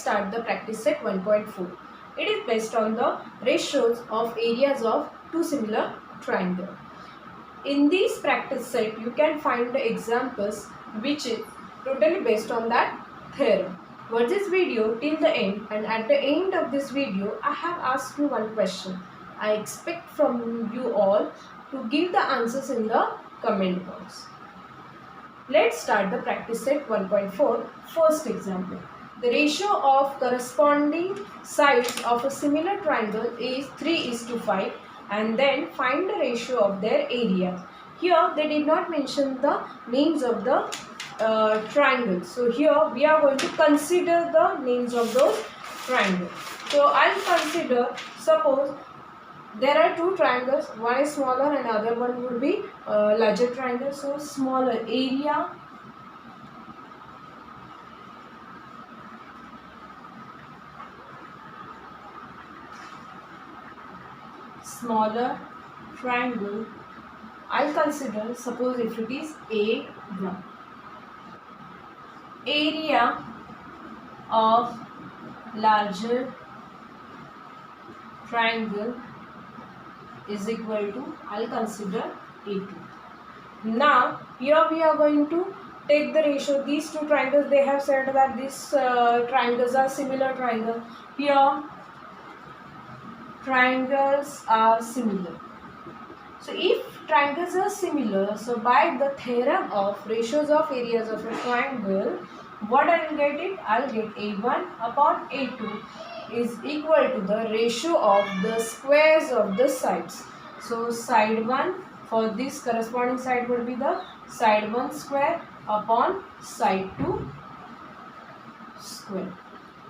start the practice set 1.4. It is based on the ratios of areas of two similar triangles. In this practice set, you can find the examples which is totally based on that theorem. Watch this video till the end, and at the end of this video, I have asked you one question. I expect from you all to give the answers in the comment box. Let's start the practice set 1.4. First example. The ratio of corresponding sides of a similar triangle is 3:5, and then find the ratio of their areas. Here they did not mention the names of the triangles. So here we are going to consider the names of those triangles. So I'll consider, suppose there are two triangles, one is smaller and other one would be larger triangle. So smaller area, smaller triangle, I'll consider, suppose if it is A1. Area of larger triangle is equal to, I'll consider A2. Now here we are going to take the ratio. These two triangles, they have said that these triangles are similar triangles. Here triangles are similar. So if triangles are similar, so by the theorem of ratios of areas of a triangle, what I will get it? I will get A1 upon A2 is equal to the ratio of the squares of the sides. So side 1, for this corresponding side would be the side 1 square upon side 2 square.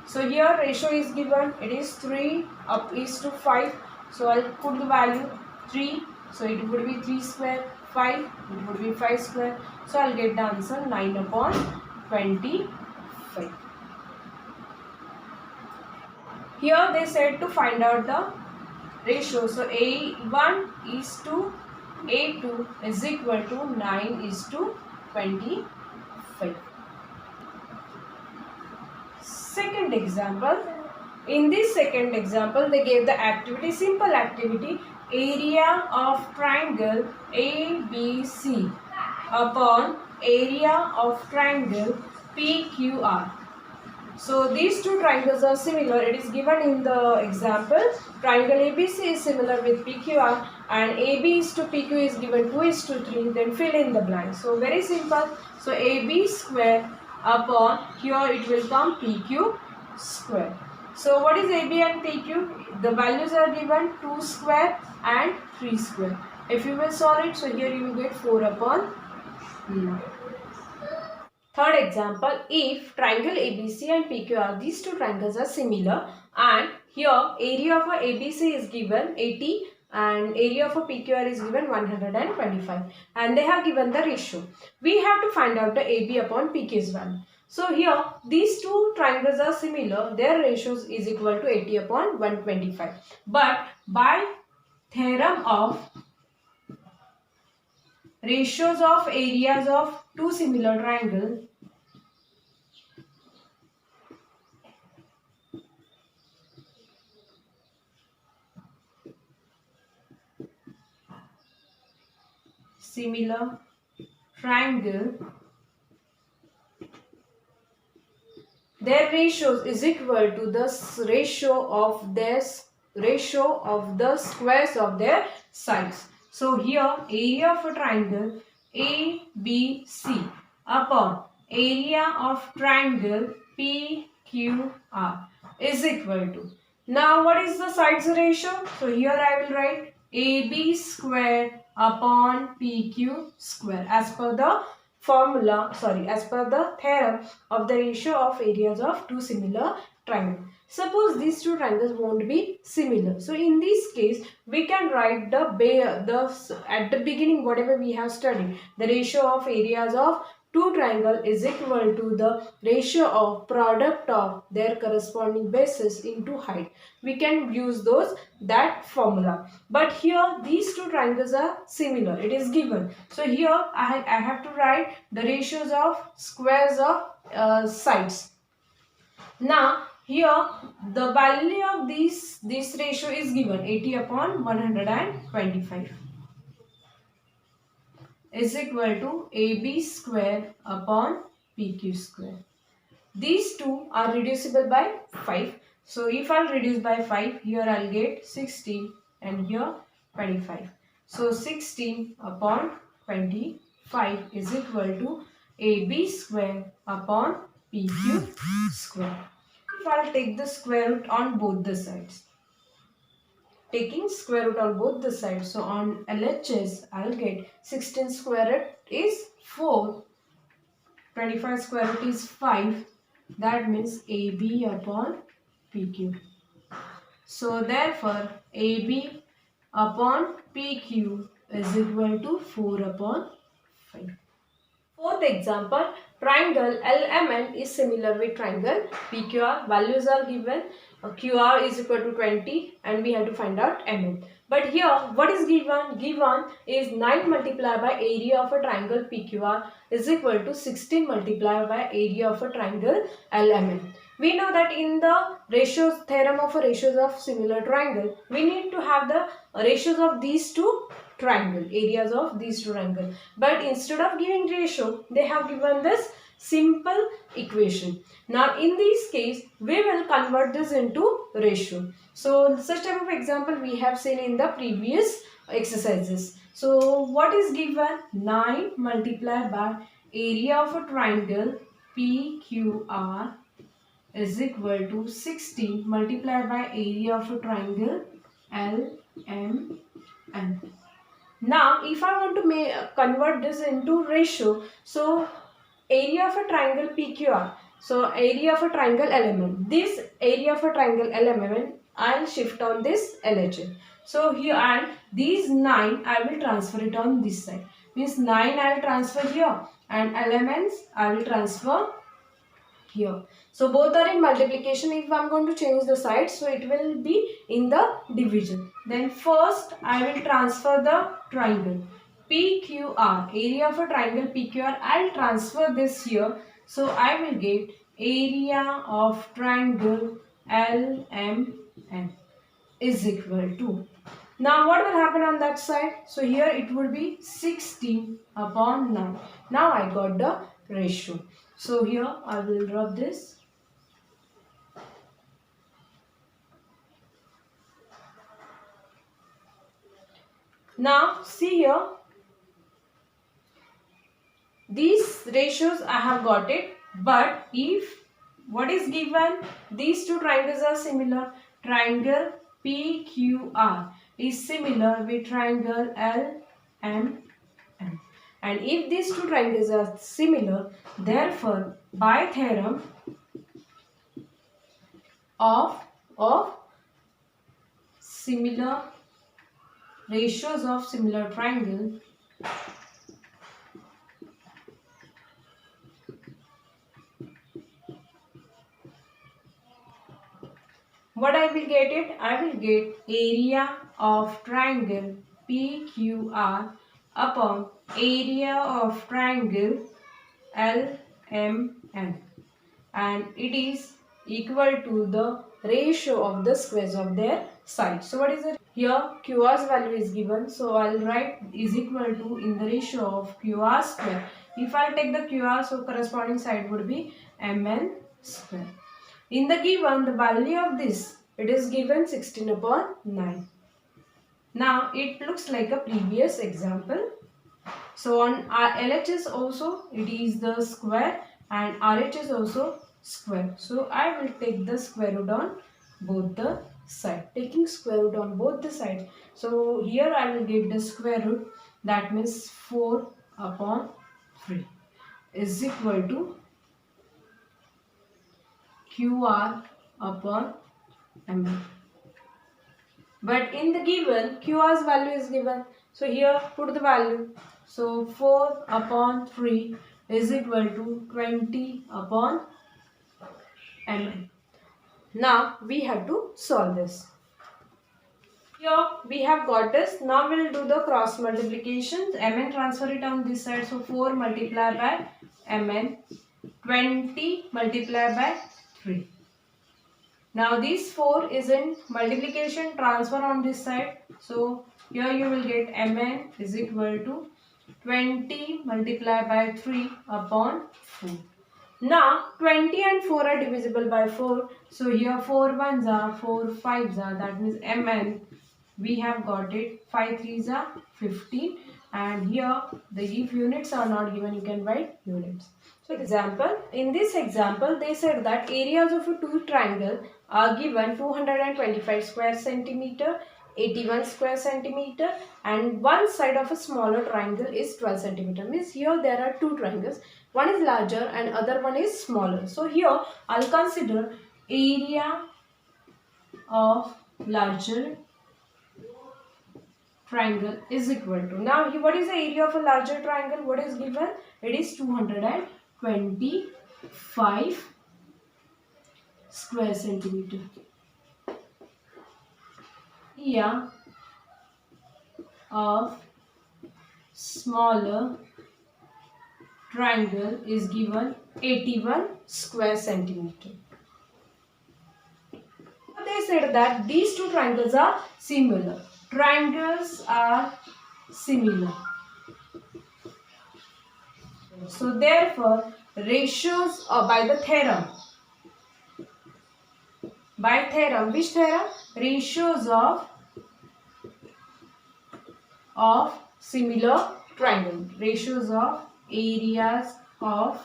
So here ratio is given, it is 3:5. So I will put the value 3. So it would be 3 square, 5, it would be 5 square. So I will get the answer 9/25. Here they said to find out the ratio. So A1 is to A2 is equal to 9:25. Second example. In this second example, they gave the activity, simple activity, area of triangle ABC upon area of triangle PQR. So these two triangles are similar. It is given in the example. Triangle ABC is similar with PQR, and AB is to PQ is given 2:3. Then fill in the blank. So very simple. So AB square upon, here it will come PQ square. So what is AB and PQ? The values are given 2 square and 3 square. If you will solve it, so here you will get 4/9. Third example, if triangle ABC and PQR, these two triangles are similar, and here area of a ABC is given 80 and area of a PQR is given 125, and they have given the ratio. We have to find out the AB upon PQ's value. So here these two triangles are similar, their ratios is equal to 80/125. But by theorem of ratios of areas of two similar triangles, similar triangle, their ratios is equal to the ratio of the squares of their sides. So here area of a triangle ABC upon area of triangle PQR is equal to, now what is the sides ratio? So here I will write AB square upon PQ square as per the formula, as per the theorem of the ratio of areas of two similar triangles. Suppose these two triangles won't be similar. So in this case, we can write at the beginning whatever we have studied. The ratio of areas of two triangles is equal to the ratio of product of their corresponding bases into height. We can use that formula. But here these two triangles are similar. It is given. So here I have to write the ratios of squares of sides. Now Here the value of this ratio is given 80 upon 125 is equal to AB square upon PQ square. These two are reducible by 5. So if I'll reduce by 5, here I'll get 16 and here 25. So 16 upon 25 is equal to AB square upon PQ square. If I'll take the square root on both the sides. Taking square root on both the sides. So on LHS, I'll get 16 square root is 4. 25 square root is 5. That means AB upon PQ. So therefore AB upon PQ is equal to 4 upon 5. Fourth example, triangle LMN is similar with triangle PQR. Values are given. QR is equal to 20 and we have to find out MN. But here what is given? Given is 9 multiplied by area of a triangle PQR is equal to 16 multiplied by area of a triangle LMN. We know that in the ratios theorem of ratios of similar triangle, we need to have the ratios of these two triangle, areas of these two triangle. But instead of giving ratio, they have given this simple equation. Now in this case, we will convert this into ratio. So such type of example we have seen in the previous exercises. So what is given? 9 multiplied by area of a triangle PQR is equal to 60 multiplied by area of a triangle LMN. Now if I want to convert this into ratio, so area of a triangle PQR, so area of a triangle LMN, this area of a triangle LMN I'll shift on this LHN. So here and these 9 I will transfer it on this side, means 9 I will transfer here and LMNs I will transfer here. So both are in multiplication. If I am going to change the sides, so it will be in the division. Then first I will transfer the triangle PQR, area of a triangle PQR. I will transfer this here. So I will get area of triangle LMN is equal to. Now what will happen on that side? So here it would be 16 upon 9. Now I got the ratio. So here I will rub this. Now see here, these ratios I have got it, but if what is given, these two triangles are similar, triangle PQR is similar with triangle LMN. And if these two triangles are similar, therefore by theorem of similar ratios of similar triangle, what I will get it? I will get area of triangle PQR upon area of triangle LMN, and it is equal to the ratio of the squares of their sides. So what is it? Here QR's value is given, so I'll write is equal to in the ratio of QR square. If I take the QR, so corresponding side would be MN square. In the given, the value of this, it is given 16 upon 9. Now it looks like a previous example. So on LHS also it is the square and RHS also square. So I will take the square root on both the sides. Taking square root on both the sides. So here I will get the square root, that means 4 upon 3 is equal to QR upon MN. But in the given, QR's value is given. So here put the value. So 4 upon 3 is equal to 20 upon MN. Now we have to solve this. Here we have got this. Now we will do the cross multiplications. MN transfer it on this side. So 4 multiplied by MN, 20 multiplied by 3. Now this 4 is in multiplication transfer on this side. So here you will get mn is equal to 20 multiplied by 3 upon 4. Now 20 and 4 are divisible by 4. So here 4 1s are 4 5s are, that means mn we have got it 5 3s are 15, and here the if units are not given you can write units. So in this example they said that areas of a two triangle are given 225 square centimeter, 81 square centimeter, and one side of a smaller triangle is 12 centimeter. Means here there are two triangles, one is larger and other one is smaller. So here I'll consider area of larger triangle is equal to, now what is the area of a larger triangle? What is given? It is 225 square centimeter. Area of smaller triangle is given 81 square centimeter. They said that these two triangles are similar. Triangles are similar. So therefore ratios by the theorem. By theorem, which theorem? Ratios of similar triangle. Ratios of areas of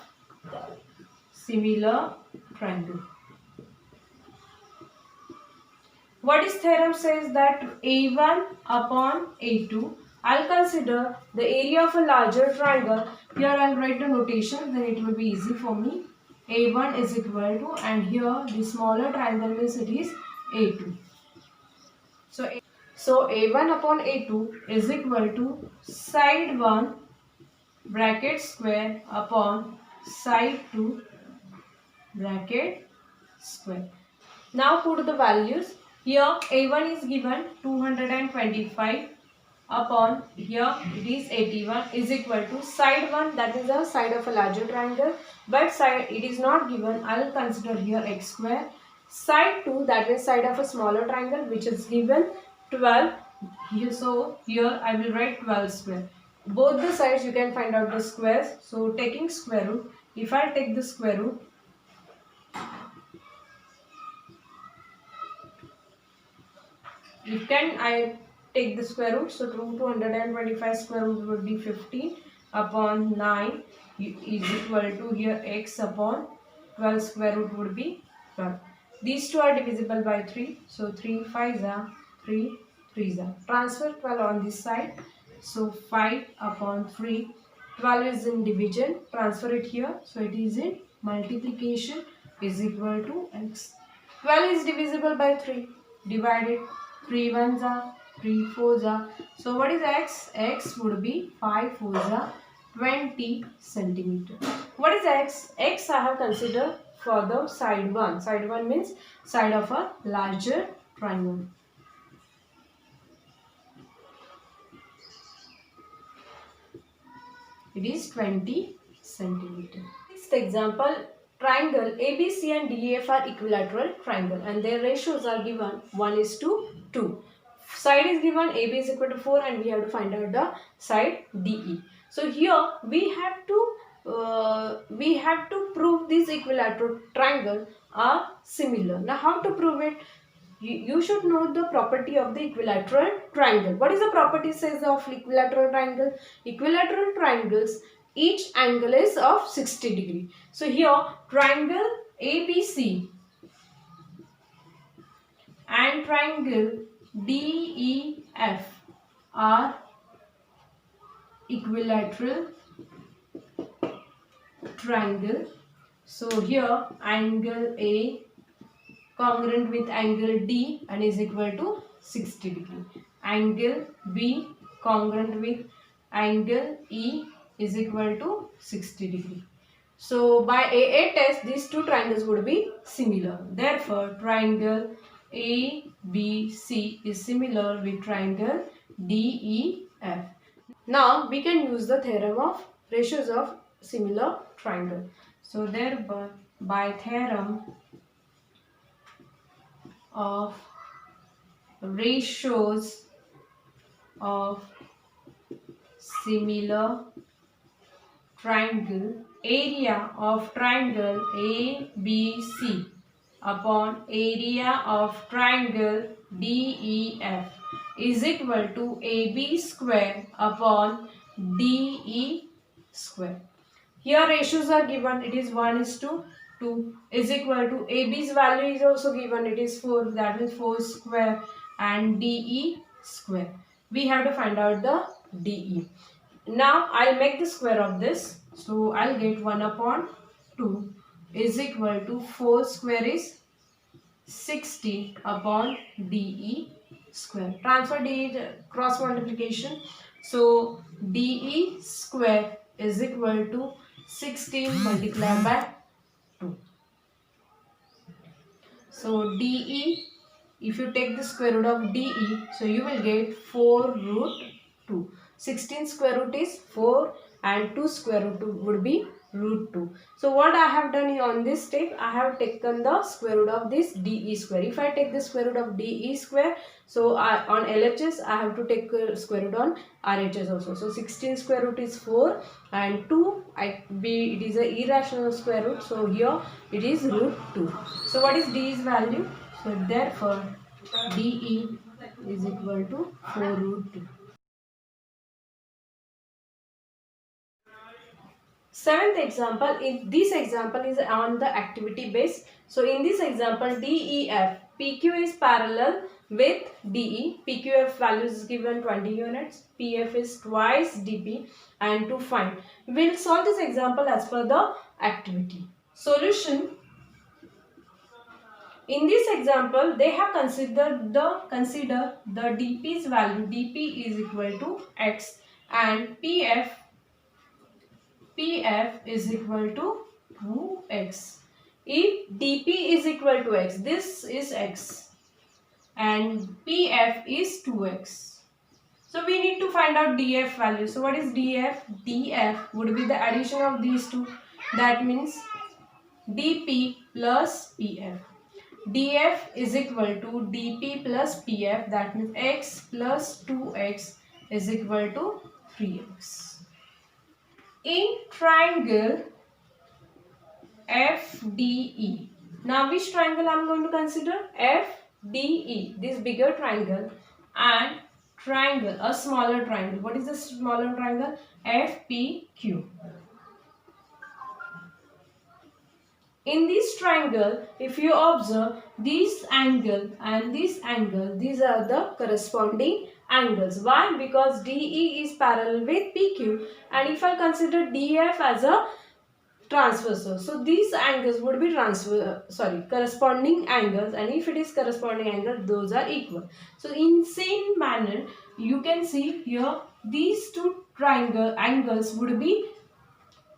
similar triangle. What is theorem says that A1 upon A2. I'll consider the area of a larger triangle. Here I'll write the notation, then it will be easy for me. A1 is equal to, and here the smaller triangle means it is A2. So A1 upon A2 is equal to side 1 bracket square upon side 2 bracket square. Now put the values. Here A1 is given 225 upon, here it is 81 is equal to side 1, that is the side of a larger triangle, but side it is not given. I will consider here x square. Side 2, that is side of a smaller triangle, which is given 12. So here I will write 12 square. Both the sides you can find out the squares. So taking square root, if I take the square root, I take the square root, so 225 square root would be 15 upon 9 is equal to, here x upon 12 square root would be 12. These two are divisible by 3, so 3 5s are 3 3s are. Transfer 12 on this side, so 5 upon 3. 12 is in division, transfer it here, so it is in multiplication is equal to x. 12 is divisible by 3, divided 3 1s are 3 4s are. So what is x? X would be 5 4s are 20 centimeter. What is x? X I have considered for the side 1. Side 1 means side of a larger triangle. It is 20 centimeter. Next example, triangle ABC and DEF are equilateral triangle and their ratios are given 1:2. Side is given AB is equal to 4 and we have to find out the side DE. So here we have to prove these equilateral triangle are similar. Now how to prove it? You should know the property of the equilateral triangle. What is the property says of equilateral triangle? Equilateral triangles, each angle is of 60 degree. So here triangle ABC and triangle DEF are equilateral triangle. So here angle A congruent with angle D and is equal to 60 degree. Angle B congruent with angle E is equal to 60 degree. So by AA test these two triangles would be similar. Therefore triangle ABC is similar with triangle DEF. Now we can use the theorem of ratios of similar triangle. So thereby by theorem of ratios of similar triangle, area of triangle ABC upon area of triangle DEF is equal to AB square upon DE square. Here ratios are given, it is 1:2 is equal to AB's value is also given, it is 4, that is 4 square, and DE square. We have to find out the DE. Now I'll make the square of this. So I'll get 1/2 is equal to 4 square is 60 upon DE square. Transfer DE, cross multiplication. So DE square is equal to 16 multiplied by 2. So DE, if you take the square root of DE, so you will get 4 root 2. 16 square root is 4 and 2 square root would be root 2. So what I have done on this step, I have taken the square root of this DE square. If I take the square root of DE square, so on LHS I have to take square root on RHS also. So 16 square root is 4 and 2, it is a irrational square root. So here it is root 2. So what is D's value? So therefore DE is equal to 4 root 2. Seventh example, in this example is on the activity base. So in this example DEF, PQ is parallel with DE. PQF value is given 20 units, PF is twice DP, and to find. We will solve this example as per the activity. Solution. In this example, they have considered the DP's value. DP is equal to X and PF is equal to 2x. If DP is equal to x, this is x and PF is 2x. So we need to find out DF value. So what is DF? DF would be the addition of these two. That means DP plus PF. DF is equal to DP plus PF. That means x plus 2x is equal to 3x. In triangle FDE. Now which triangle I am going to consider? FDE, this bigger triangle, and triangle, a smaller triangle. What is the smaller triangle? FPQ. In this triangle, if you observe this angle and this angle, these are the corresponding angles. Why? Because DE is parallel with PQ, and if I consider DF as a transversal, so these angles would be corresponding angles, and if it is corresponding angle, those are equal. So in same manner, you can see here these two triangle angles would be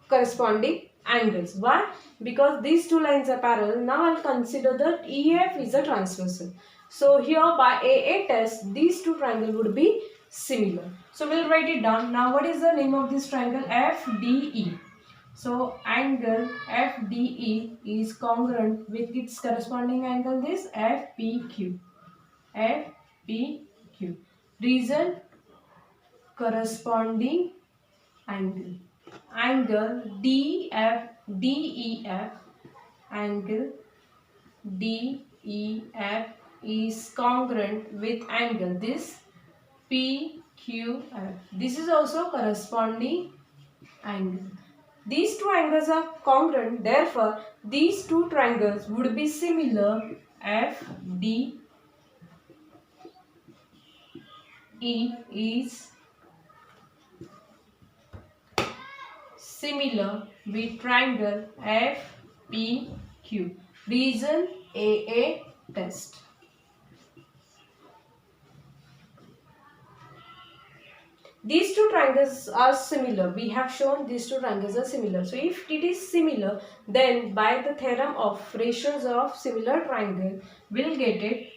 corresponding angles. Why? Because these two lines are parallel. Now I'll consider that EF is a transversal. So here by AA test, these two triangles would be similar. So we'll write it down. Now what is the name of this triangle? FDE. So angle FDE is congruent with its corresponding angle, this FPQ. FPQ. Reason, corresponding angle. Angle DEF angle DEF is congruent with angle this PQF. This is also corresponding angle. These two angles are congruent, therefore these two triangles would be similar. FDE is similar with triangle FPQ. Reason, AA test. These two triangles are similar. We have shown these two triangles are similar. So if it is similar, then by the theorem of ratios of similar triangle, we'll get it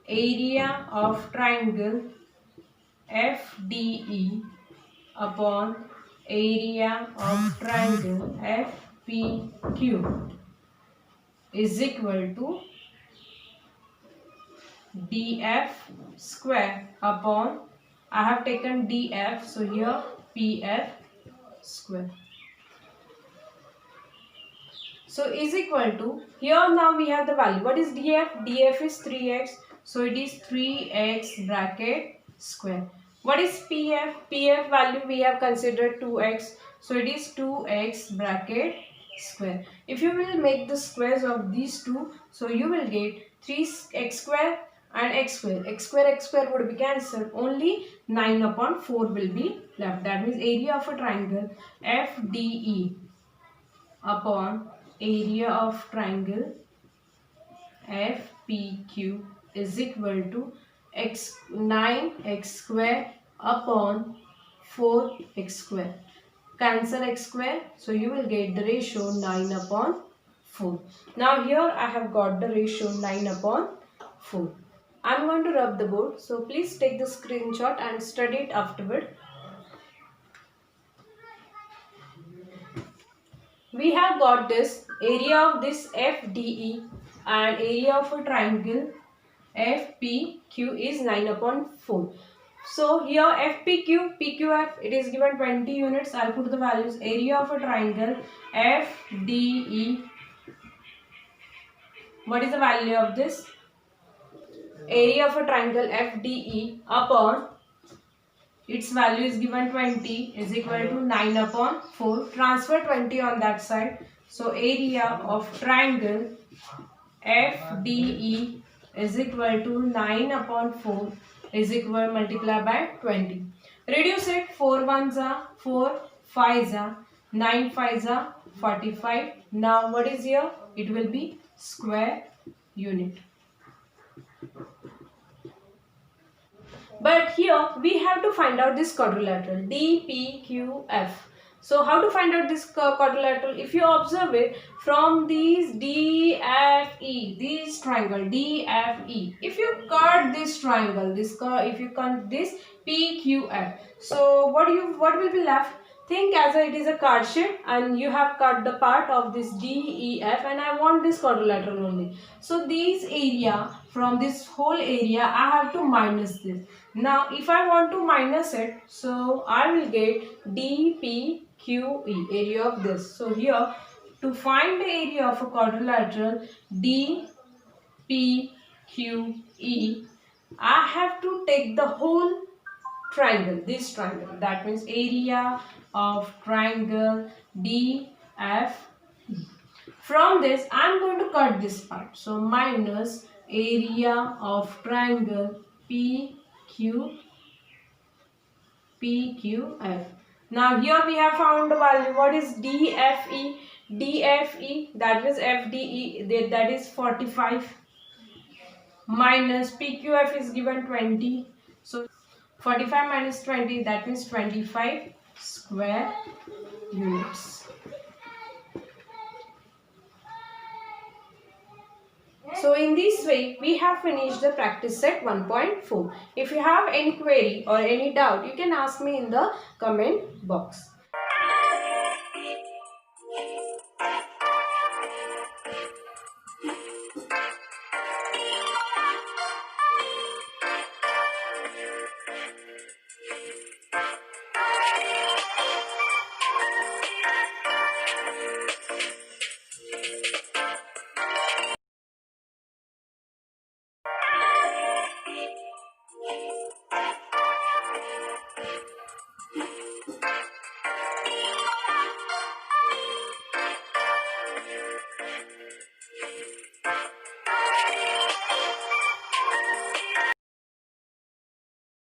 area of triangle FDE upon area of triangle FPQ is equal to df square upon, I have taken df, so here pf square. So is equal to, here now we have the value. What is df? df is 3x. So it is 3x bracket square. What is pf? pf value we have considered 2x. So it is 2x bracket square. If you will make the squares of these two, so you will get 3x square and x square. X square would be cancelled. Only 9 upon 4 will be left. That means area of a triangle FDE upon area of triangle FPQ is equal to 9x square upon 4x square. Cancel x square, so you will get the ratio 9 upon 4. Now here I have got the ratio 9 upon 4. I am going to rub the board, so please take the screenshot and study it afterward. We have got this area of this FDE and area of a triangle FPQ is 9 upon 4. So here FPQ, PQF, it is given 20 units. I'll put the values. Area of a triangle FDE. What is the value of this? Area of a triangle FDE upon, its value is given 20 is equal to 9 upon 4. Transfer 20 on that side. So area of triangle FDE is equal to 9 upon 4 is equal multiply by 20. Reduce it. 4 ones are 4, 5s are 9, 5s are 45. Now what is here? It will be square unit. But here we have to find out this quadrilateral DPQF. So how to find out this quadrilateral? If you observe it from these DFE, this triangle DFE. If you cut this triangle, if you cut this PQF, so what will be left? Think as it is a card sheet and you have cut the part of this DEF and I want this quadrilateral only. So this area, from this whole area, I have to minus this. Now if I want to minus it, so I will get DPQE, area of this. So here to find the area of a quadrilateral DPQE, I have to take the whole triangle, this triangle. That means area of triangle DFE. From this I am going to cut this part. So minus area of triangle PQF. Now here we have found the value. What is DFE? DFE, that is FDE, that is 45, minus PQF is given 20. So 45 minus 20, that means 25 square units. So in this way, we have finished the practice set 1.4. If you have any query or any doubt, you can ask me in the comment box.